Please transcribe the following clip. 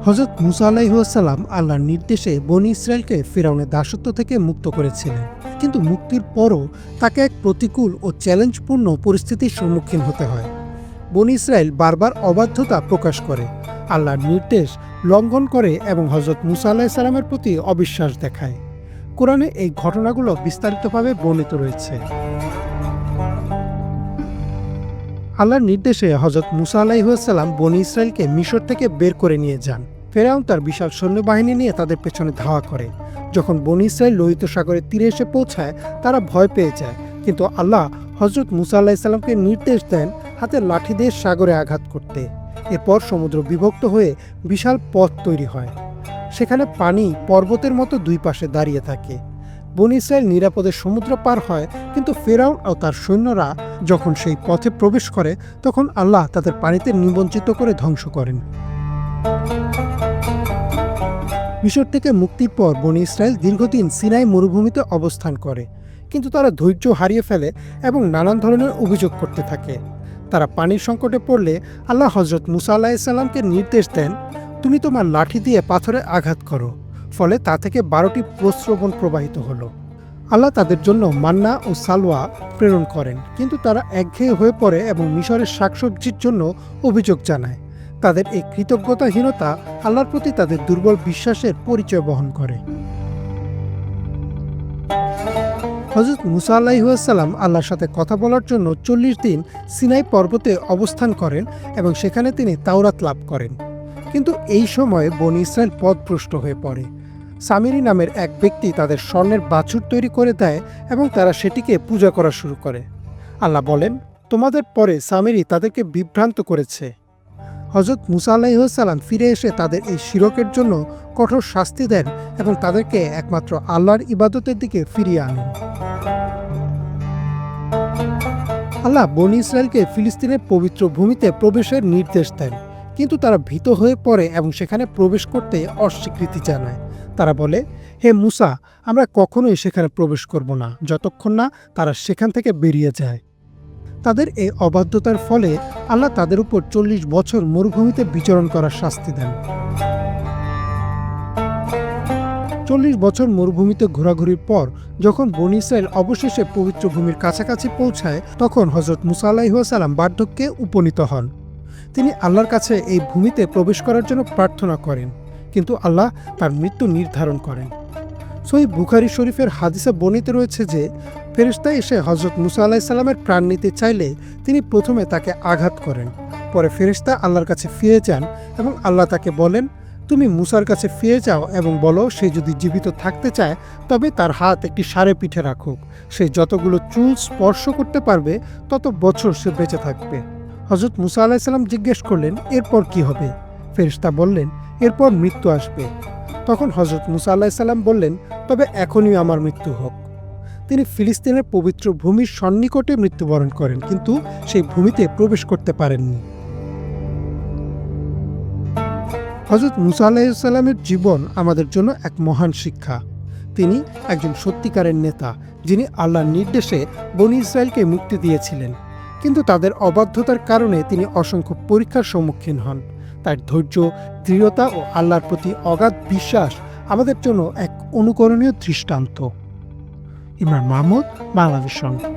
হযরত মুসা আলাইহিসসালাম আল্লাহর নির্দেশে বনী ইসরায়েলকে ফিরআউনের দাসত্ব থেকে মুক্ত করেছিলেন, কিন্তু মুক্তির পরও তাকে এক প্রতিকূল ও চ্যালেঞ্জপূর্ণ পরিস্থিতির সম্মুখীন হতে হয়। বনী ইসরায়েল বারবার অবাধ্যতা প্রকাশ করে, আল্লাহর নির্দেশ লঙ্ঘন করে এবং হযরত মুসা আলাইহিস সালামের প্রতি অবিশ্বাস দেখায়। কোরআনে এই ঘটনাগুলো বিস্তারিতভাবে বর্ণিত রয়েছে। আল্লাহর নির্দেশে হযরত মুসা আলাইহিসসালাম বনী ইসরায়েলকে মিশর থেকে বের করে নিয়ে যান। ফেরাউন তার বিশাল সৈন্যবাহিনী নিয়ে তাদের পেছনে ধাওয়া করে। যখন বনী ইসরায়েল লোহিত সাগরের তীরে এসে পৌঁছায়, তারা ভয় পেয়ে যায়, কিন্তু আল্লাহ হযরত মুসা আলাইহিসসালামকে নির্দেশ দেন হাতের লাঠি দিয়ে সাগরে আঘাত করতে। এরপর সমুদ্র বিভক্ত হয়ে বিশাল পথ তৈরি হয়। সেখানে পানি পর্বতের মতো দুই পাশে দাঁড়িয়ে থাকে। বনী ইসরায়েল নিরাপদে সমুদ্র পার হয়, কিন্তু ফেরাউন ও তার সৈন্যরা যখন সেই পথে প্রবেশ করে, তখন আল্লাহ তাদের পানিতে নিমজ্জিত করে ধ্বংস করেন। মিশর থেকে মুক্তির পর বনী ইসরায়েল দীর্ঘদিন সিনাই মরুভূমিতে অবস্থান করে, কিন্তু তারা ধৈর্য হারিয়ে ফেলে এবং নানান ধরনের অভিযোগ করতে থাকে। তারা পানির সংকটে পড়লে আল্লাহ হযরত মুসা আলাইহিস সালামকে নির্দেশ দেন, তুমি তোমার লাঠি দিয়ে পাথরে আঘাত করো। ফলে তা থেকে 12টি প্রস্রবণ প্রবাহিত হলো। আল্লাহ তাদের জন্য মান্না ও সালওয়া প্রেরণ করেন, কিন্তু তারা একঘেয়ে হয়ে পড়ে এবং মিশরের শাকসবজির জন্য অভিযোগ জানায়। তাদের এই কৃতজ্ঞতাহীনতা আল্লাহর প্রতি তাদের দুর্বল বিশ্বাসের পরিচয় বহন করে। হযরত মুসা আলাইহিসসালাম আল্লাহর সাথে কথা বলার জন্য 40 দিন সিনাই পর্বতে অবস্থান করেন এবং সেখানে তিনি তাওরাত লাভ করেন। কিন্তু এই সময়ে বনী ইসরায়েল পথভ্রষ্ট হয়ে পড়ে। সামিরি নামের এক ব্যক্তি তাদের স্বর্ণের বাছুর তৈরি করে দেয় এবং তারা সেটিকে পূজা করা শুরু করে। আল্লাহ বলেন, তোমাদের পরে সামিরি তাদেরকে বিভ্রান্ত করেছে। হযরত মুসা আলাইহিসসালাম ফিরে এসে তাদের এই শিরকের জন্য কঠোর শাস্তি দেন এবং তাদেরকে একমাত্র আল্লাহর ইবাদতের দিকে ফিরিয়ে আনেন। আল্লাহ বনী ইসরায়েলকে ফিলিস্তিনের পবিত্র ভূমিতে প্রবেশের নির্দেশ দেন, কিন্তু তারা ভীত হয়ে পড়ে এবং সেখানে প্রবেশ করতে অস্বীকৃতি জানায়। তারা বলে, হে মুসা, আমরা কখনোই সেখানে প্রবেশ করব না যতক্ষণ না তারা সেখান থেকে বেরিয়ে যায়। তাদের এই অবাধ্যতার ফলে আল্লাহ তাদের উপর 40 বছর মরুভূমিতে বিচরণ করার শাস্তি দেন। 40 বছর মরুভূমিতে ঘোরাঘুরির পর যখন বনী ইসরায়েল অবশেষে পবিত্র ভূমির কাছাকাছি পৌঁছায়, তখন হযরত মুসা আলাইহিসসালাম বার্ধক্যে উপনীত হন। তিনি আল্লাহর কাছে এই ভূমিতে প্রবেশ করার জন্য প্রার্থনা করেন, কিন্তু আল্লাহ তার মৃত্যু নির্ধারণ করেন। সহিহ বুখারী শরীফের হাদিসে বর্ণিত রয়েছে যে, ফেরেশতা এসে হযরত মুসা আলাইহিস সালামের প্রাণ নিতে চাইলে তিনি প্রথমে তাকে আঘাত করেন। পরে ফেরেশতা আল্লাহর কাছে ফিরে যান এবং আল্লাহ তাকে বলেন, তুমি মুসার কাছে ফিরে যাও এবং বলো, সে যদি জীবিত থাকতে চায় তবে তার হাত একটি ষাঁড়ের পিঠে রাখুক। সে যতগুলো চুল স্পর্শ করতে পারবে তত বছর সে বেঁচে থাকবে। হযরত মুসা আলাইহিস সালাম জিজ্ঞেস করলেন, এরপর কি হবে? ফেরেশতা বললেন, এরপর মৃত্যু আসবে। তখন হযরত মুসা আলাইহিস সালাম বললেন, তবে এখনই আমার মৃত্যু হোক। তিনি ফিলিস্তিনের পবিত্র ভূমির সন্নিকটে মৃত্যুবরণ করেন, কিন্তু সেই ভূমিতে প্রবেশ করতে পারেননি। হযরত মুসা আলাইহিস সালামের জীবন আমাদের জন্য এক মহান শিক্ষা। তিনি একজন সত্যিকারের নেতা, যিনি আল্লাহর নির্দেশে বনী ইসরায়েলকে মুক্তি দিয়েছিলেন, কিন্তু তাদের অবাধ্যতার কারণে তিনি অসংখ্য পরীক্ষার সম্মুখীন হন। তার ধৈর্য, দৃঢ়তা ও আল্লাহর প্রতি অগাধ বিশ্বাস আমাদের জন্য এক অনুকরণীয় দৃষ্টান্ত। ইমরান মাহমুদ, বাংলাদেশ সংবাদ।